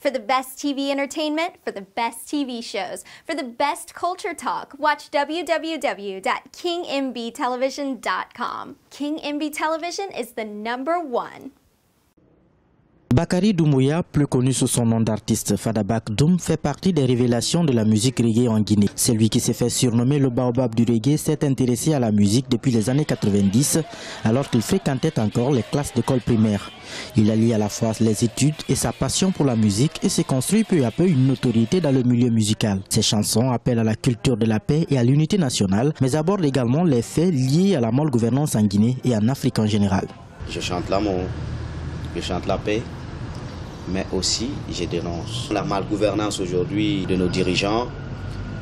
For the best TV entertainment, for the best TV shows, for the best culture talk, watch www.kingmbtelevision.com. King MB Television is the #1. Bakary Doumbouya, plus connu sous son nom d'artiste Fada Bakdoum, fait partie des révélations de la musique reggae en Guinée. Celui qui s'est fait surnommer le baobab du reggae s'est intéressé à la musique depuis les années 90, alors qu'il fréquentait encore les classes d'école primaire. Il allie à la fois les études et sa passion pour la musique et s'est construit peu à peu une notoriété dans le milieu musical. Ses chansons appellent à la culture de la paix et à l'unité nationale, mais abordent également les faits liés à la malgouvernance en Guinée et en Afrique en général. Je chante l'amour, je chante la paix, mais aussi je dénonce la malgouvernance aujourd'hui de nos dirigeants.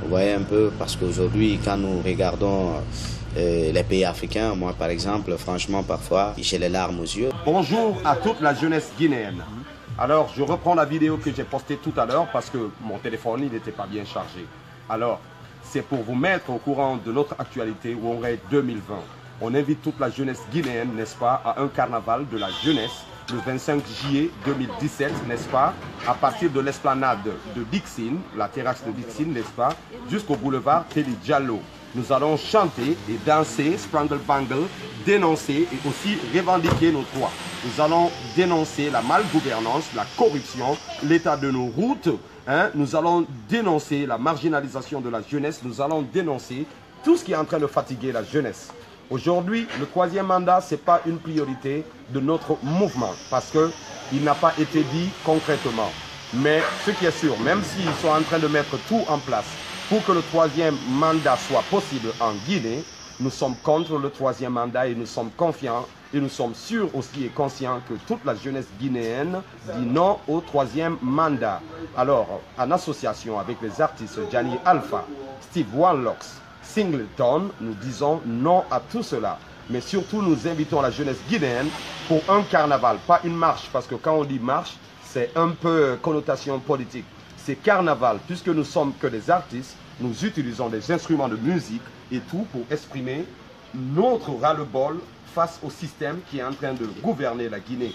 Vous voyez un peu, parce qu'aujourd'hui, quand nous regardons les pays africains, moi par exemple, franchement parfois j'ai les larmes aux yeux. Bonjour à toute la jeunesse guinéenne. Alors je reprends la vidéo que j'ai postée tout à l'heure parce que mon téléphone il n'était pas bien chargé. Alors c'est pour vous mettre au courant de notre actualité Wongray 2020. On invite toute la jeunesse guinéenne, n'est-ce pas, à un carnaval de la jeunesse le 25 juillet 2017, n'est-ce pas, à partir de l'esplanade de Dixine, la terrasse de Dixine, n'est-ce pas, jusqu'au boulevard Télé Diallo. Nous allons chanter et danser, Sprangle Bangle, dénoncer et aussi revendiquer nos droits. Nous allons dénoncer la malgouvernance, la corruption, l'état de nos routes. Nous allons dénoncer la marginalisation de la jeunesse. Nous allons dénoncer tout ce qui est en train de fatiguer la jeunesse. Aujourd'hui, le troisième mandat, ce n'est pas une priorité de notre mouvement parce qu'il n'a pas été dit concrètement. Mais ce qui est sûr, même s'ils sont en train de mettre tout en place pour que le troisième mandat soit possible en Guinée, nous sommes contre le troisième mandat et nous sommes confiants et nous sommes sûrs aussi et conscients que toute la jeunesse guinéenne dit non au troisième mandat. Alors, en association avec les artistes Gianni Alpha, Steve Wanlocks, Singleton, nous disons non à tout cela. Mais surtout, nous invitons la jeunesse guinéenne pour un carnaval, pas une marche, parce que quand on dit marche, c'est un peu connotation politique. C'est carnaval, puisque nous sommes que des artistes, nous utilisons des instruments de musique et tout pour exprimer notre ras-le-bol face au système qui est en train de gouverner la Guinée.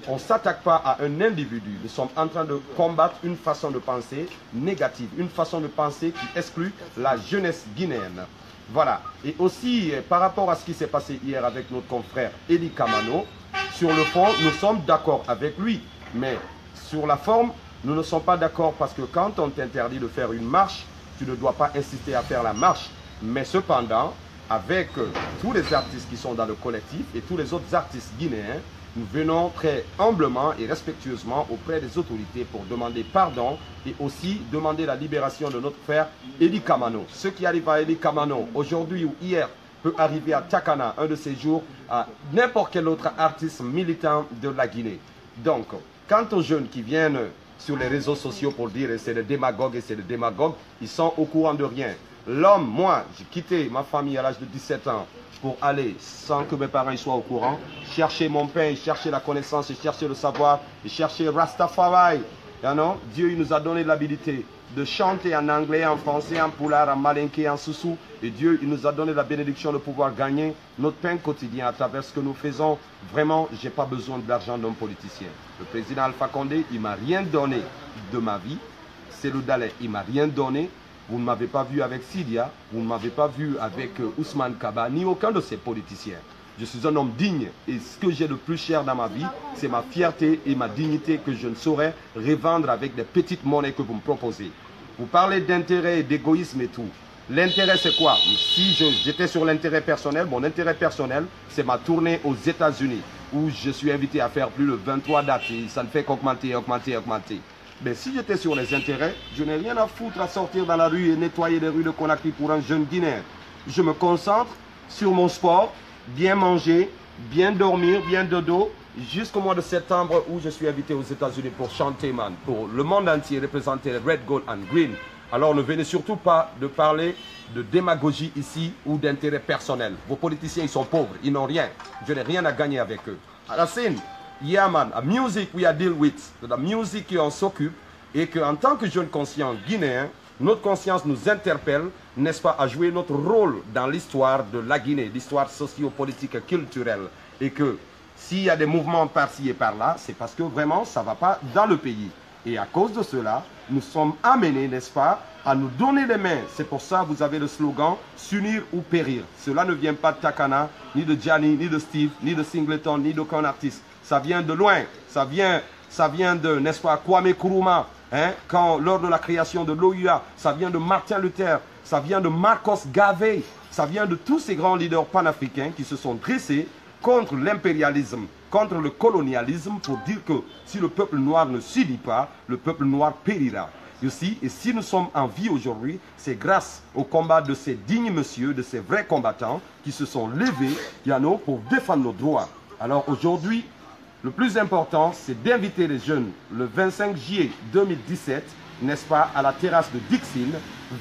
On ne s'attaque pas à un individu, nous sommes en train de combattre une façon de penser négative, une façon de penser qui exclut la jeunesse guinéenne. Voilà. Et aussi, par rapport à ce qui s'est passé hier avec notre confrère Eli Kamano, sur le fond, nous sommes d'accord avec lui. Mais sur la forme, nous ne sommes pas d'accord parce que quand on t'interdit de faire une marche, tu ne dois pas insister à faire la marche. Mais cependant, avec tous les artistes qui sont dans le collectif et tous les autres artistes guinéens, nous venons très humblement et respectueusement auprès des autorités pour demander pardon et aussi demander la libération de notre frère Eli Kamano. Ce qui arrive à Eli Kamano aujourd'hui ou hier peut arriver à Takana un de ces jours, à n'importe quel autre artiste militant de la Guinée. Donc, quant aux jeunes qui viennent sur les réseaux sociaux pour dire c'est des démagogues et c'est des démagogues, ils sont au courant de rien. L'homme, moi, j'ai quitté ma famille à l'âge de 17 ans pour aller, sans que mes parents soient au courant, chercher mon pain, chercher la connaissance, chercher le savoir, chercher Rastafari. Dieu il nous a donné l'habilité de chanter en anglais, en français, en poulard, en malinké, en soussou. Et Dieu il nous a donné la bénédiction de pouvoir gagner notre pain quotidien à travers ce que nous faisons. Vraiment, je n'ai pas besoin de l'argent d'un politicien. Le président Alpha Condé, il ne m'a rien donné de ma vie. C'est le Dalais, il ne m'a rien donné. Vous ne m'avez pas vu avec Sidia, vous ne m'avez pas vu avec Ousmane Kaba, ni aucun de ces politiciens. Je suis un homme digne et ce que j'ai le plus cher dans ma vie, c'est ma fierté et ma dignité que je ne saurais revendre avec des petites monnaies que vous me proposez. Vous parlez d'intérêt et d'égoïsme et tout. L'intérêt c'est quoi? Si j'étais sur l'intérêt personnel, mon intérêt personnel, c'est ma tournée aux États-Unis où je suis invité à faire plus de 23 dates et ça ne fait qu'augmenter, augmenter, augmenter. Mais si j'étais sur les intérêts, je n'ai rien à foutre à sortir dans la rue et nettoyer les rues de Conakry pour un jeune Guinéen. Je me concentre sur mon sport, bien manger, bien dormir, bien dodo, jusqu'au mois de septembre où je suis invité aux États-Unis pour chanter, man, pour le monde entier représenter Red, Gold and Green. Alors ne venez surtout pas de parler de démagogie ici ou d'intérêt personnel. Vos politiciens, ils sont pauvres, ils n'ont rien. Je n'ai rien à gagner avec eux. Racine. Yeah man, a music we are deal with, de la musique qu'on s'occupe et qu'en tant que jeune conscient guinéen, notre conscience nous interpelle, n'est-ce pas, à jouer notre rôle dans l'histoire de la Guinée, l'histoire socio-politique et culturelle. Et que s'il y a des mouvements par-ci et par-là, c'est parce que vraiment ça ne va pas dans le pays. Et à cause de cela, nous sommes amenés, n'est-ce pas, à nous donner les mains. C'est pour ça que vous avez le slogan « S'unir ou périr ». Cela ne vient pas de Takana, ni de Gianni, ni de Steve, ni de Singleton, ni d'aucun artiste. Ça vient de loin. Ça vient de, n'est-ce pas, Kwame Nkrumah, hein, lors de la création de l'OUA. Ça vient de Martin Luther. Ça vient de Marcos Garvey. Ça vient de tous ces grands leaders panafricains qui se sont dressés contre l'impérialisme, contre le colonialisme, pour dire que si le peuple noir ne s'unit pas, le peuple noir périra. Aussi, et si nous sommes en vie aujourd'hui, c'est grâce au combat de ces dignes messieurs, de ces vrais combattants qui se sont levés, pour défendre nos droits. Alors aujourd'hui, le plus important, c'est d'inviter les jeunes le 25 juillet 2017, n'est-ce pas, à la terrasse de Dixine.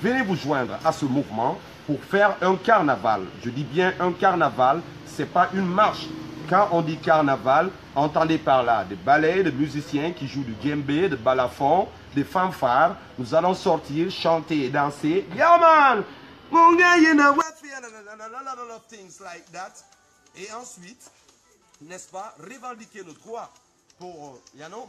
Venez vous joindre à ce mouvement pour faire un carnaval. Je dis bien un carnaval, ce n'est pas une marche. Quand on dit carnaval, entendez par là des ballets, des musiciens qui jouent du djembé, de balafon, des fanfares. Nous allons sortir, chanter et danser. Yeah man! Mon gars, you know what? A lot of things like that. Et ensuite, n'est-ce pas, revendiquer nos droits pour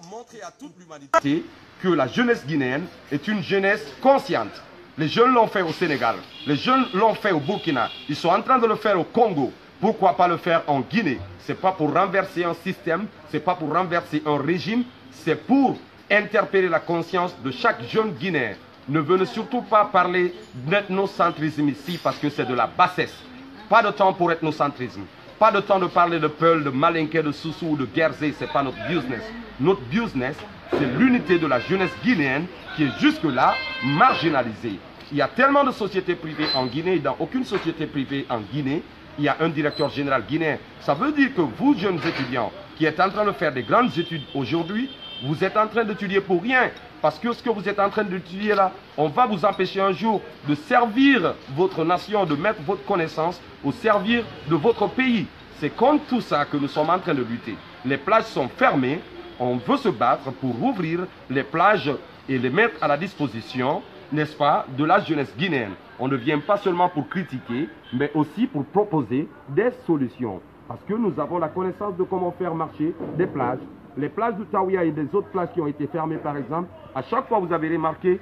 montrer à toute l'humanité que la jeunesse guinéenne est une jeunesse consciente. Les jeunes l'ont fait au Sénégal, les jeunes l'ont fait au Burkina, ils sont en train de le faire au Congo. Pourquoi pas le faire en Guinée? Ce n'est pas pour renverser un système, ce n'est pas pour renverser un régime, c'est pour interpeller la conscience de chaque jeune Guinéen. Ne venez surtout pas parler d'ethnocentrisme ici parce que c'est de la bassesse. Pas de temps pour ethnocentrisme. Pas de temps de parler de Peul, de Malinké, de Soussou ou de Guerzé, ce n'est pas notre business. Notre business, c'est l'unité de la jeunesse guinéenne qui est jusque-là marginalisée. Il y a tellement de sociétés privées en Guinée, dans aucune société privée en Guinée, il y a un directeur général guinéen. Ça veut dire que vous, jeunes étudiants, qui êtes en train de faire des grandes études aujourd'hui, vous êtes en train d'étudier pour rien. Parce que ce que vous êtes en train d'étudier là, on va vous empêcher un jour de servir votre nation, de mettre votre connaissance au servir de votre pays. C'est contre tout ça que nous sommes en train de lutter. Les plages sont fermées, on veut se battre pour ouvrir les plages et les mettre à la disposition, n'est-ce pas, de la jeunesse guinéenne. On ne vient pas seulement pour critiquer, mais aussi pour proposer des solutions. Parce que nous avons la connaissance de comment faire marcher des plages. Les plages du Taouia et des autres plages qui ont été fermées, par exemple, à chaque fois, vous avez remarqué,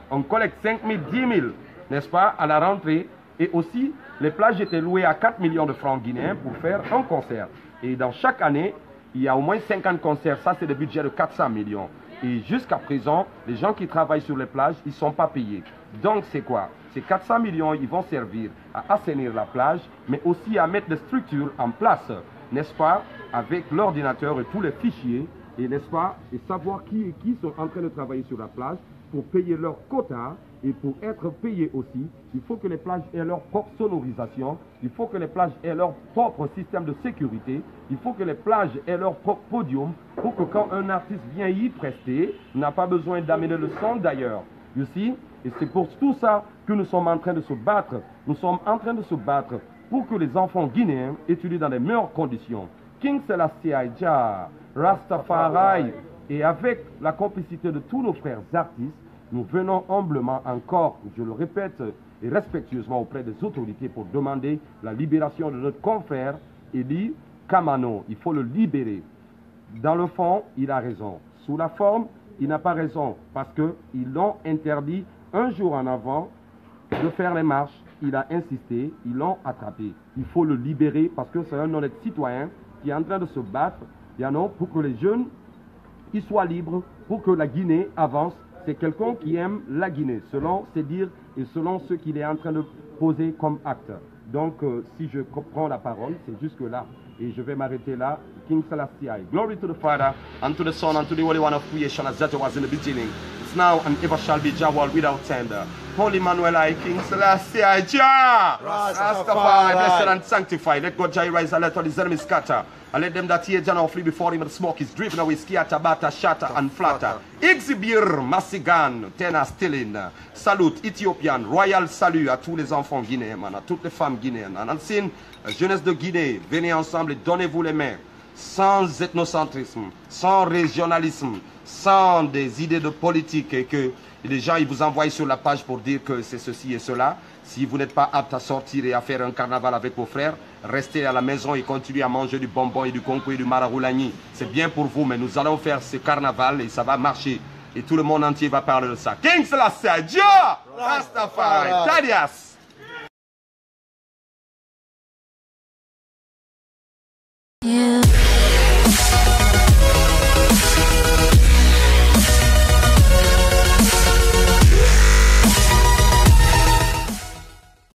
on collecte 5 000, 10 000, n'est-ce pas, à la rentrée. Et aussi, les plages étaient louées à 4 millions de francs guinéens pour faire un concert. Et dans chaque année, il y a au moins 50 concerts. Ça, c'est le budget de 400 millions. Et jusqu'à présent, les gens qui travaillent sur les plages, ils ne sont pas payés. Donc, c'est quoi? Ces 400 millions, ils vont servir à assainir la plage, mais aussi à mettre des structures en place, n'est-ce pas, avec l'ordinateur et tous les fichiers, et n'est-ce pas, et savoir qui sont en train de travailler sur la plage pour payer leur quota et pour être payés aussi. Il faut que les plages aient leur propre sonorisation, il faut que les plages aient leur propre système de sécurité, il faut que les plages aient leur propre podium pour que quand un artiste vient y prester, il n'a pas besoin d'amener le son d'ailleurs. You see? Et c'est pour tout ça que nous sommes en train de se battre. Nous sommes en train de se battre pour que les enfants guinéens étudient dans les meilleures conditions. King Selassie Jah, Rastafari, et avec la complicité de tous nos frères artistes, nous venons humblement encore, je le répète, et respectueusement auprès des autorités pour demander la libération de notre confrère Eli Kamano. Il faut le libérer. Dans le fond, il a raison. Sous la forme, il n'a pas raison parce qu'ils l'ont interdit un jour en avant de faire les marches. Il a insisté, ils l'ont attrapé. Il faut le libérer parce que c'est un honnête citoyen qui est en train de se battre pour que les jeunes ils soient libres, pour que la Guinée avance. C'est quelqu'un qui aime la Guinée, selon ses dires et selon ce qu'il est en train de poser comme acte. Donc, si je prends la parole, c'est jusque là. Et je vais m'arrêter là. King Selassie. Glory to the Father, and to the Son, and to the Holy One of creation, as that was in the beginning. It's now and ever shall be, Jah world without end. Holy Emmanuel, I, King Selassie, Jah! Rastafari, blessed and sanctified. Let God Jah rise and let all his enemies scatter. And let them that hear Jah now flee before him, and the smoke is driven away, scatter, batter, shatter, and flatter. Exibir, Massigan, Tena, Stilin. Salut, Ethiopian, royal salut à tous les enfants guinéens, à toutes les femmes guinéennes. En ancienne jeunesse de Guinée, venez ensemble et donnez-vous les mains. Sans ethnocentrisme, sans régionalisme, sans des idées de politique et que les gens ils vous envoient sur la page pour dire que c'est ceci et cela. Si vous n'êtes pas apte à sortir et à faire un carnaval avec vos frères, restez à la maison et continuez à manger du bonbon et du concours et du mararoulani. C'est bien pour vous, mais nous allons faire ce carnaval et ça va marcher. Et tout le monde entier va parler de ça. King Selassie, Dieu, Rastafari, Tadias. Yeah.